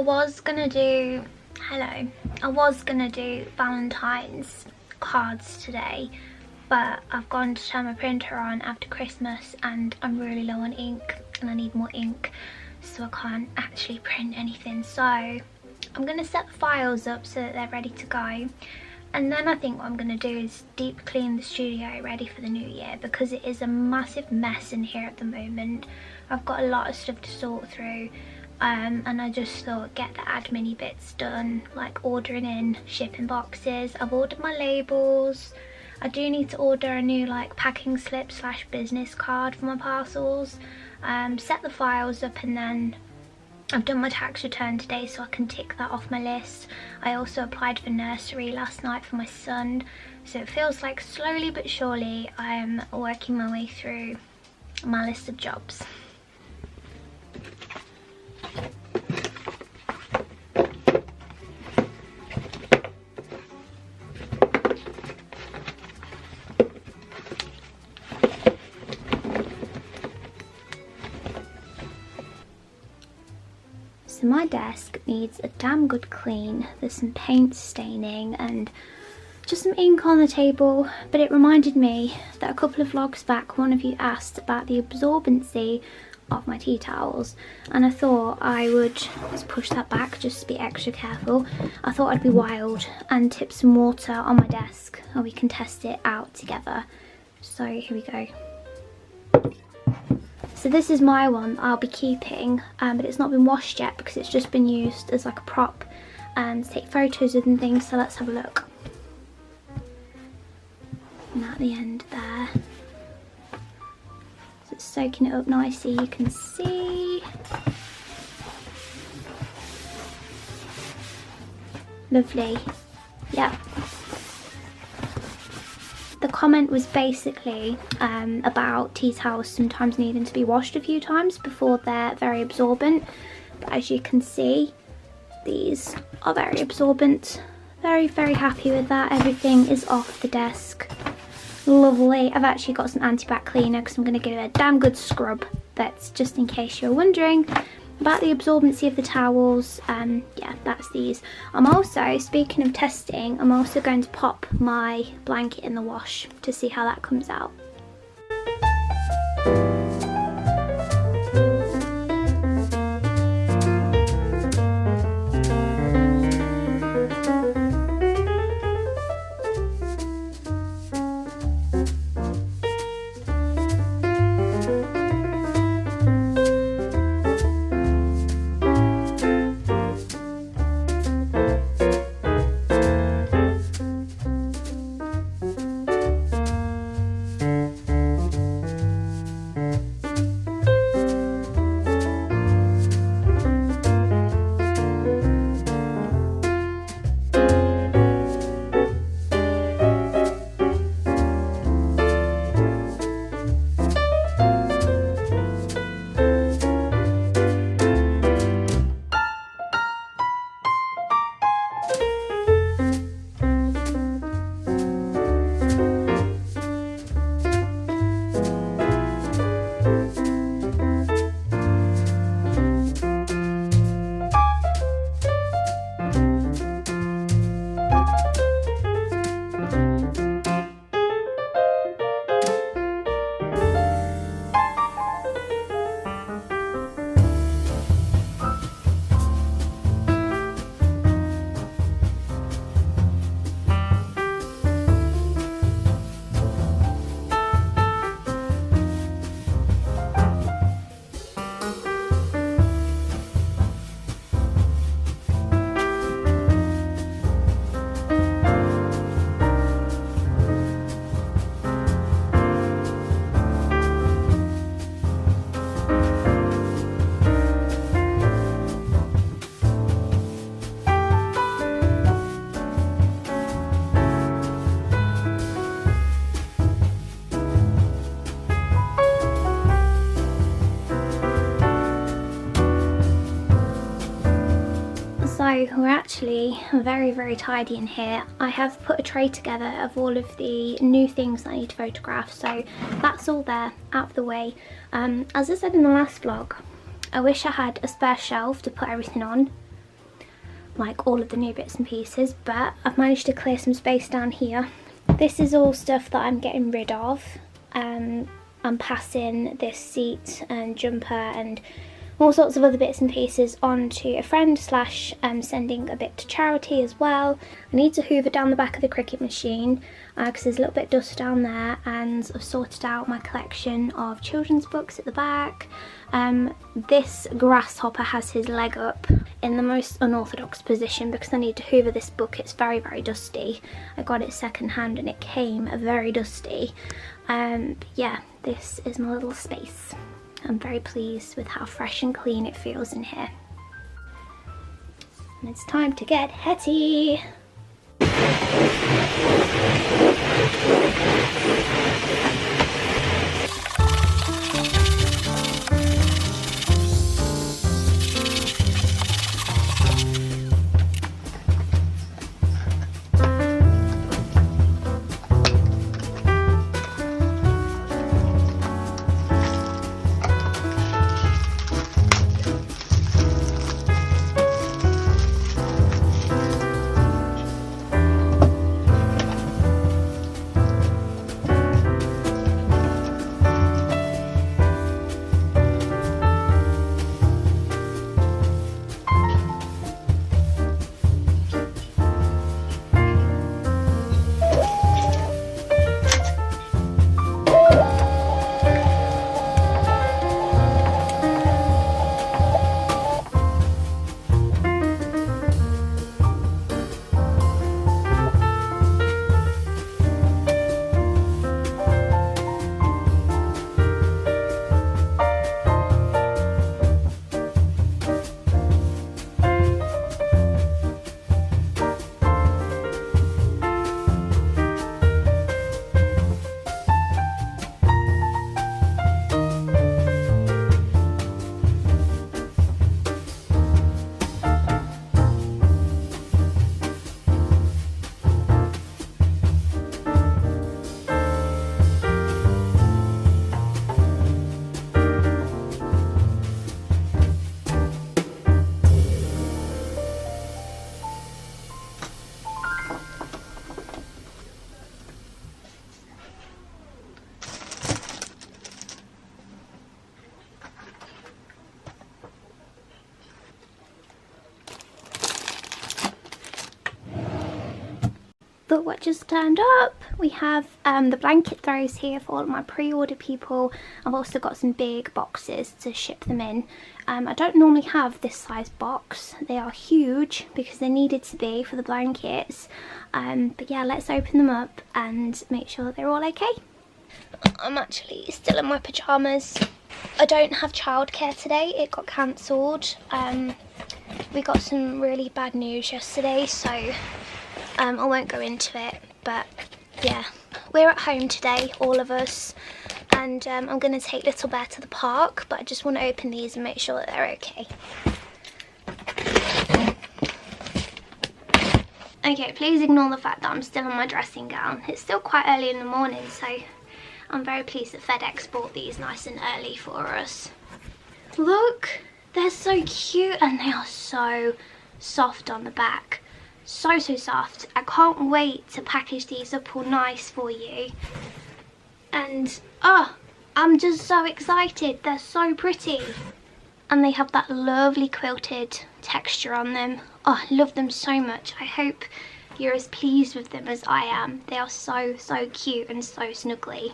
was gonna do Valentine's cards today, but I've gone to turn my printer on after Christmas and I'm really low on ink and I need more ink, so I can't actually print anything. So I'm gonna set the files up so that they're ready to go, and then I think what I'm gonna do is deep clean the studio ready for the new year, because it is a massive mess in here at the moment. I've got a lot of stuff to sort through. And I just thought, get the admin bits done, like ordering in shipping boxes. I've ordered my labels. I do need to order a new like packing slip / business card for my parcels. Set the files up, and then I've done my tax return today, so I can tick that off my list. I also applied for nursery last night for my son, so it feels like slowly but surely I am working my way through my list of jobs. So my desk needs a damn good clean. There's some paint staining and just some ink on the table, but it reminded me that a couple of vlogs back one of you asked about the absorbency of my tea towels, and I thought I would, let's push that back just to be extra careful, I thought I'd be wild and tip some water on my desk and we can test it out together. So here we go. So this is my one I'll be keeping, but it's not been washed yet because it's just been used as like a prop and to take photos with and things, so let's have a look. And at the end there, so it's soaking it up nicely, you can see. Lovely, yeah. The comment was basically about tea towels sometimes needing to be washed a few times before they're very absorbent, but as you can see, these are very absorbent. Very, very happy with that. Everything is off the desk. Lovely. I've actually got some anti-bac cleaner because I'm going to give it a damn good scrub. That's just in case you're wondering about the absorbency of the towels. Yeah, that's these. I'm also, speaking of testing, I'm also going to pop my blanket in the wash to see how that comes out. So we're actually very, very tidy in here. I have put a tray together of all of the new things I need to photograph, so that's all there, out of the way. As I said in the last vlog, I wish I had a spare shelf to put everything on, like all of the new bits and pieces, but I've managed to clear some space down here. This is all stuff that I'm getting rid of. I'm passing this seat and jumper and all sorts of other bits and pieces on to a friend slash sending a bit to charity as well. I need to hoover down the back of the cricket machine because there's a little bit of dust down there, and I've sorted out my collection of children's books at the back. This grasshopper has his leg up in the most unorthodox position because I need to hoover this book. It's very, very dusty. I got it second hand and it came very dusty. Yeah, this is my little space. I'm very pleased with how fresh and clean it feels in here. And it's time to get Hetty. Look what just turned up. We have the blanket throws here for all of my pre-order people. I've also got some big boxes to ship them in. I don't normally have this size box. They are huge because they needed to be for the blankets. But yeah, let's open them up and make sure that they're all okay. I'm actually still in my pyjamas. I don't have childcare today. It got cancelled. We got some really bad news yesterday, so I won't go into it, but yeah, we're at home today, all of us, and I'm going to take Little Bear to the park, but I just want to open these and make sure that they're okay. Okay, please ignore the fact that I'm still in my dressing gown. It's still quite early in the morning, so I'm very pleased that FedEx bought these nice and early for us. Look, they're so cute and they are so soft on the back. So soft. I can't wait to package these up all nice for you. And oh, I'm just so excited. They're so pretty. And they have that lovely quilted texture on them. Oh, I love them so much. I hope you're as pleased with them as I am. They are so cute and so snuggly.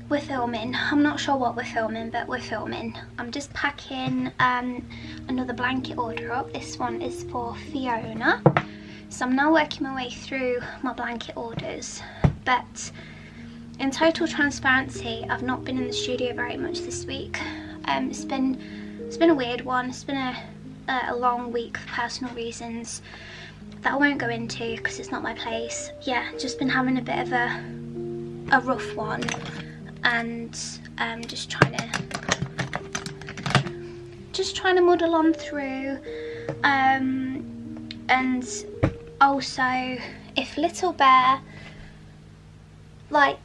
We're filming. I'm not sure what we're filming, but we're filming. I'm just packing another blanket order up. This one is for Fiona. So I'm now working my way through my blanket orders, but in total transparency, I've not been in the studio very much this week. It's been a weird one. It's been a long week for personal reasons that I won't go into because it's not my place. Yeah, just been having a bit of a rough one, and just trying to muddle on through. And also, if Little Bear, like,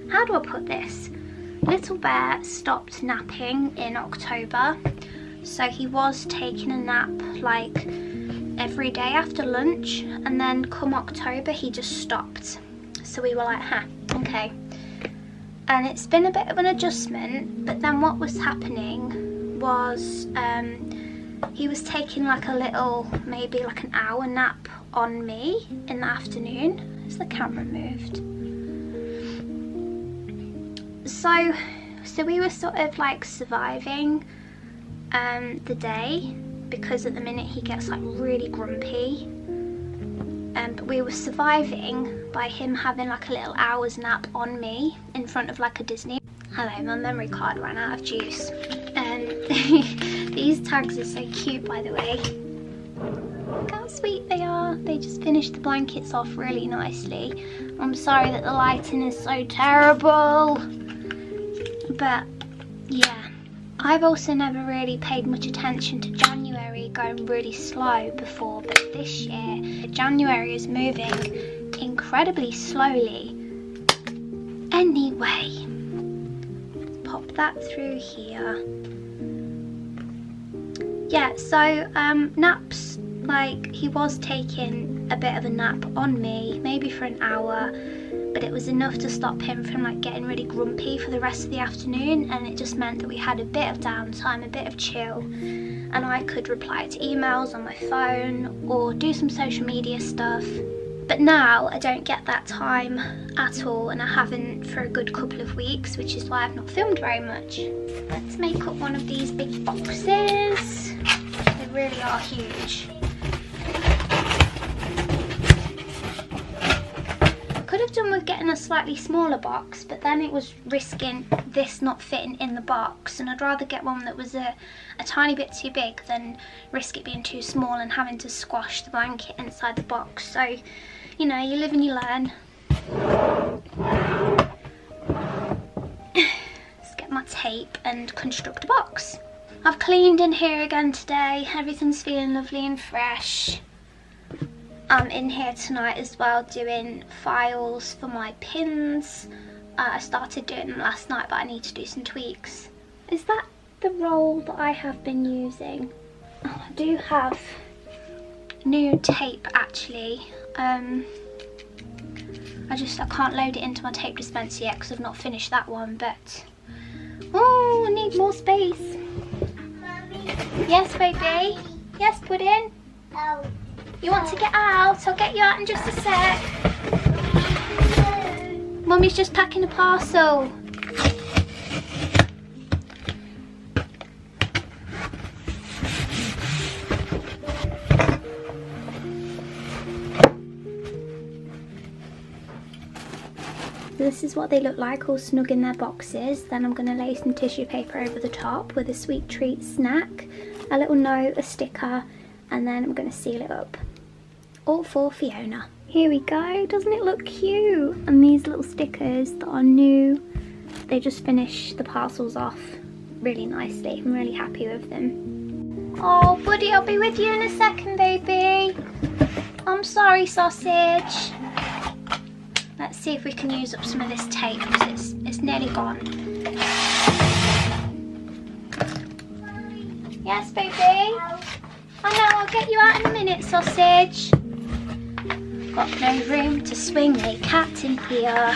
how do I put this? Little Bear stopped napping in October, So he was taking a nap like every day after lunch, and then come October he just stopped. So we were like, okay. And it's been a bit of an adjustment, but then what was happening was he was taking like a little, maybe like an hour nap on me in the afternoon. Has the camera moved? So we were sort of like surviving the day, because at the minute he gets like really grumpy, but we were surviving by him having like a little hour's nap on me in front of like a Disney. Hello, my memory card ran out of juice. These tags are so cute, by the way. Look how sweet they are. They just finished the blankets off really nicely. I'm sorry that the lighting is so terrible, but yeah. I've also never really paid much attention to January going really slow before, but this year January is moving incredibly slowly. Anyway, pop that through here. Yeah, so naps, like he was taking a bit of a nap on me, maybe for an hour, but it was enough to stop him from like getting really grumpy for the rest of the afternoon, and it just meant that we had a bit of downtime, a bit of chill, and I could reply to emails on my phone or do some social media stuff. But now I don't get that time at all, and I haven't for a good couple of weeks, which is why I've not filmed very much. Let's make up one of these big boxes. They really are huge. Could have done with getting a slightly smaller box, but then it was risking this not fitting in the box, and I'd rather get one that was a tiny bit too big than risk it being too small and having to squash the blanket inside the box. So, you know, you live and you learn. Let's get my tape and construct a box. I've cleaned in here again today. Everything's feeling lovely and fresh. I'm in here tonight as well doing files for my pins. I started doing them last night, but I need to do some tweaks. Is that the roll that I have been using? Oh, I do have new tape actually. I can't load it into my tape dispenser yet because I've not finished that one, but oh, I need more space. Mommy. Yes, baby. Yes, Pudding. Oh. You want to get out? I'll get you out in just a sec. Mummy's just packing a parcel. This is what they look like, all snug in their boxes. Then I'm going to lay some tissue paper over the top with a sweet treat snack, a little note, a sticker, and then I'm going to seal it up. All for Fiona. Here we go, doesn't it look cute? And these little stickers that are new, they just finish the parcels off really nicely. I'm really happy with them. Oh, Buddy, I'll be with you in a second, baby. I'm sorry, Sausage. Let's see if we can use up some of this tape because it's nearly gone. Yes, baby? I know, I'll get you out in a minute, Sausage. Got no room to swing a cat in here.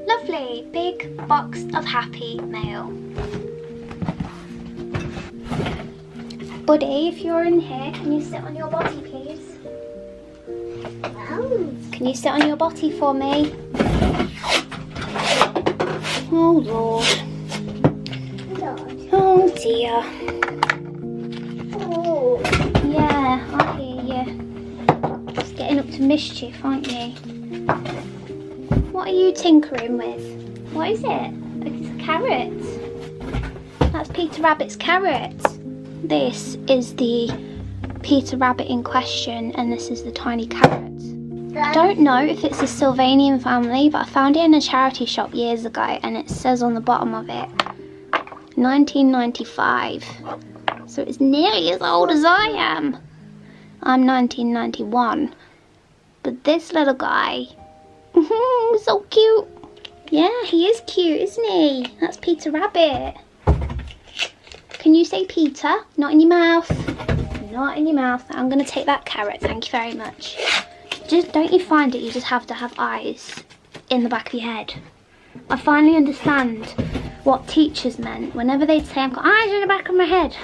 Lovely big box of happy mail. Buddy, if you're in here, can you sit on your botty, please? Oh. Can you sit on your botty for me? Oh Lord. Lord. Oh dear. Oh. Yeah, I hear you. Just getting up to mischief, aren't you? What What are you tinkering with? What is it? It's a carrot. That's Peter Rabbit's carrot. This is the Peter Rabbit in question, and this is the tiny carrot. I don't know if it's a Sylvanian family, but I found it in a charity shop years ago, and it says on the bottom of it 1995. So it's nearly as old as I am. I'm 1991. But this little guy, so cute. Yeah, he is cute, isn't he? That's Peter Rabbit. Can you say Peter? Not in your mouth. Not in your mouth. I'm going to take that carrot, thank you very much. Just don't you find it, you just have to have eyes in the back of your head? I finally understand what teachers meant whenever they'd say I've got eyes in the back of my head.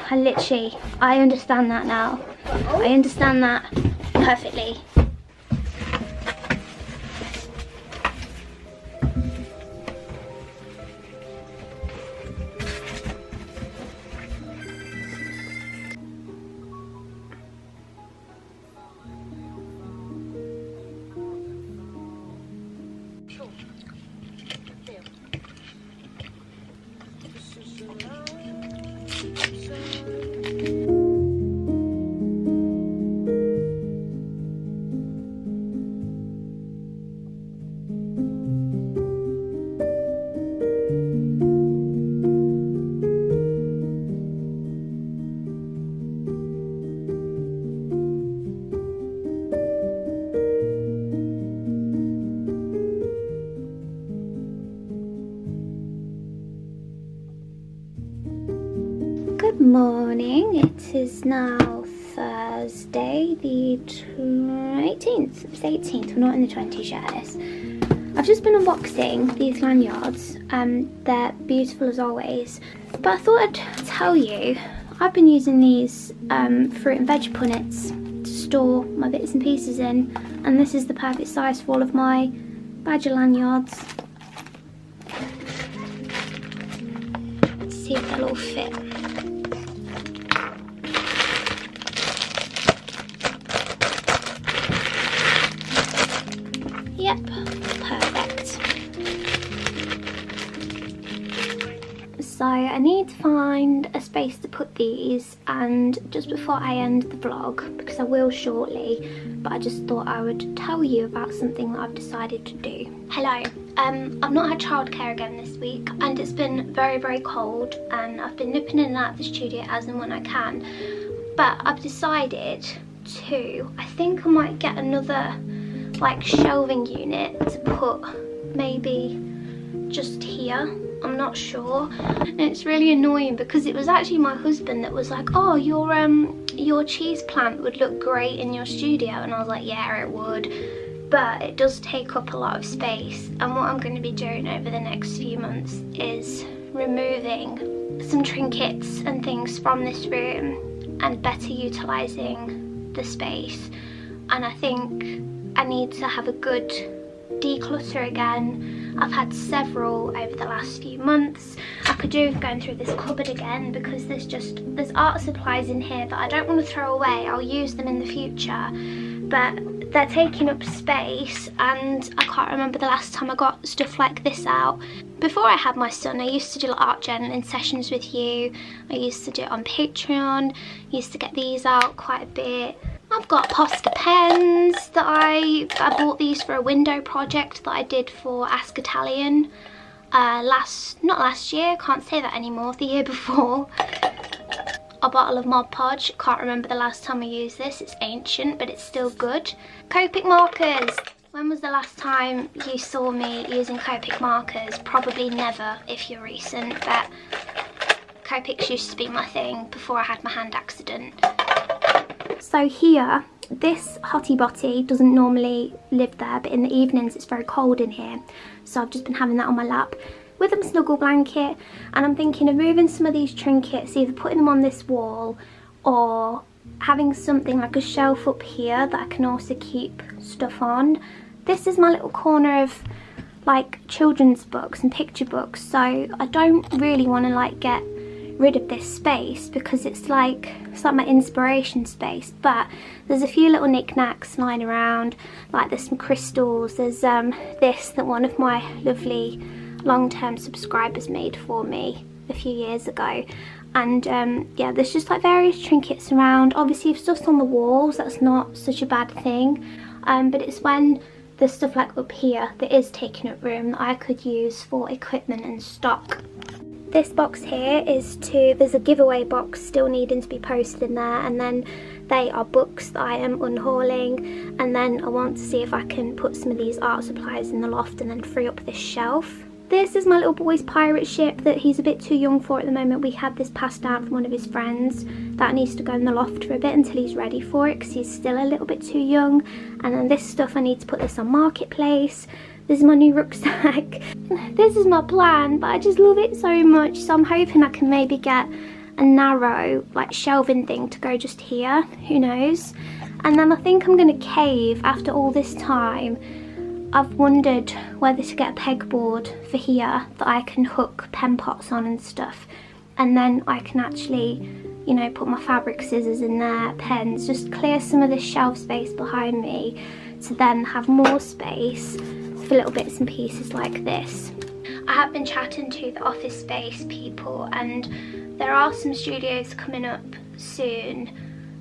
I understand that now. I understand that perfectly. Good morning, it is now Thursday the 18th. It's 18th, we're not in the 20s yet, Ellis. I've just been unboxing these lanyards, they're beautiful as always, but I thought I'd tell you, I've been using these fruit and veg punnets to store my bits and pieces in, and this is the perfect size for all of my badger lanyards. Let's see if they'll all fit. Yep, perfect. So I need to find a space to put these, and just before I end the vlog, because I will shortly, but I just thought I would tell you about something that I've decided to do. Hello, I've not had childcare again this week, and it's been very, very cold, and I've been nipping in and out of the studio as and when I can, but I've decided to, I think I might get another like shelving unit to put maybe just here, I'm not sure. And it's really annoying because it was actually my husband that was like, oh, your cheese plant would look great in your studio, and I was like, yeah, it would, but it does take up a lot of space, and what I'm going to be doing over the next few months is removing some trinkets and things from this room and better utilising the space. And I think I need to have a good declutter again. I've had several over the last few months. I could do with going through this cupboard again because there's art supplies in here that I don't want to throw away. I'll use them in the future, but they're taking up space, and I can't remember the last time I got stuff like this out. Before I had my son, I used to do art journaling sessions with you. I used to do it on Patreon. I used to get these out quite a bit. I've got Posca pens that I bought these for a window project that I did for Ask Italian not last year, can't say that anymore, the year before. A bottle of Mod Podge, can't remember the last time I used this, it's ancient but it's still good. Copic markers, when was the last time you saw me using Copic markers? Probably never if you're recent, but Copics used to be my thing before I had my hand accident. So here, this hottie botty doesn't normally live there, but in the evenings it's very cold in here, so I've just been having that on my lap with a snuggle blanket, and I'm thinking of moving some of these trinkets, either putting them on this wall or having something like a shelf up here that I can also keep stuff on. This is my little corner of like children's books and picture books, so I don't really want to like get rid of this space because it's like my inspiration space. But there's a few little knickknacks lying around, like there's some crystals, there's this that one of my lovely long-term subscribers made for me a few years ago. And yeah, there's just like various trinkets around. Obviously if stuff's on the walls, that's not such a bad thing, but it's when there's stuff like up here that is taking up room that I could use for equipment and stock. This box here is there's a giveaway box still needing to be posted in there, and then they are books that I am unhauling, and then I want to see if I can put some of these art supplies in the loft and then free up this shelf. This is my little boy's pirate ship that he's a bit too young for at the moment. We had this passed down from one of his friends. That needs to go in the loft for a bit until he's ready for it because he's still a little bit too young. And then this stuff, I need to put this on Marketplace. This is my new rucksack. This is my plan, but I just love it so much. So I'm hoping I can maybe get a narrow like shelving thing to go just here, who knows. And then I think I'm gonna cave after all this time. I've wondered whether to get a pegboard for here that I can hook pen pots on and stuff, and then I can actually, you know, put my fabric scissors in there, pens, just clear some of this shelf space behind me to then have more space for little bits and pieces like this. I have been chatting to the office space people, and there are some studios coming up soon,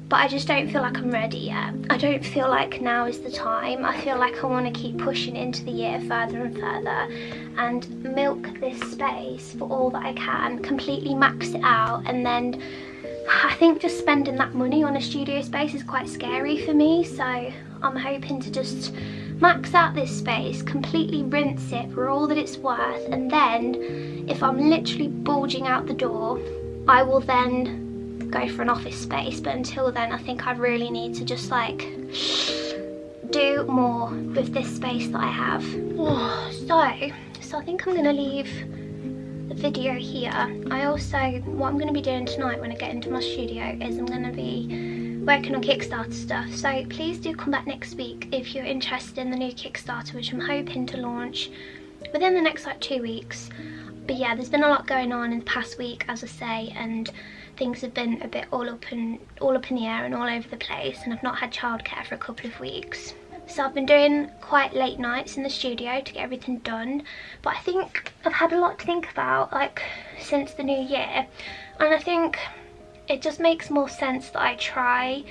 but I just don't feel like I'm ready yet. I don't feel like now is the time. I feel like I want to keep pushing into the year further and further and milk this space for all that I can, completely max it out, and then I think just spending that money on a studio space is quite scary for me, so I'm hoping to just max out this space, completely rinse it for all that it's worth, and then if I'm literally bulging out the door, I will then go for an office space. But until then, I think I really need to just like do more with this space that I have. So I think I'm gonna leave the video here. What I'm gonna be doing tonight when I get into my studio is I'm gonna be working on Kickstarter stuff, so please do come back next week if you're interested in the new Kickstarter, which I'm hoping to launch within the next like 2 weeks. But yeah, there's been a lot going on in the past week, as I say, and things have been a bit all up in the air and all over the place, and I've not had childcare for a couple of weeks. So I've been doing quite late nights in the studio to get everything done, but I think I've had a lot to think about like since the new year, and I think it just makes more sense that I try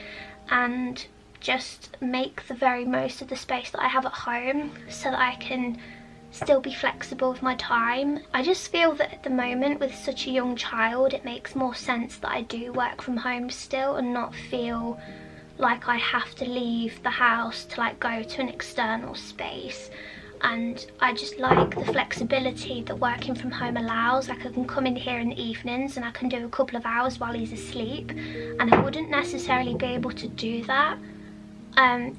and just make the very most of the space that I have at home so that I can still be flexible with my time. I just feel that at the moment with such a young child it makes more sense that I do work from home still and not feel like I have to leave the house to like go to an external space. And I just like the flexibility that working from home allows. Like I can come in here in the evenings and I can do a couple of hours while he's asleep, and I wouldn't necessarily be able to do that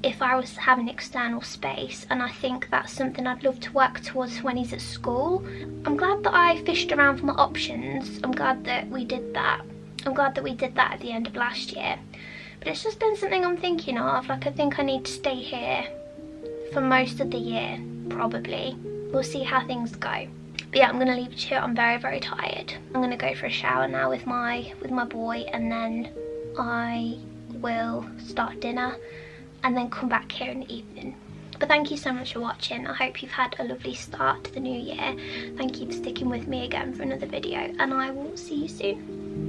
if I was having external space, and I think that's something I'd love to work towards when he's at school. I'm glad that I fished around for my options. I'm glad that we did that. I'm glad that we did that at the end of last year. But it's just been something I'm thinking of. Like I think I need to stay here for most of the year, probably. We'll see how things go. But yeah, I'm gonna leave it here. I'm very, very tired. I'm gonna go for a shower now with my boy, and then I will start dinner and then come back here in the evening. But thank you so much for watching. I hope you've had a lovely start to the new year. Thank you for sticking with me again for another video, and I will see you soon.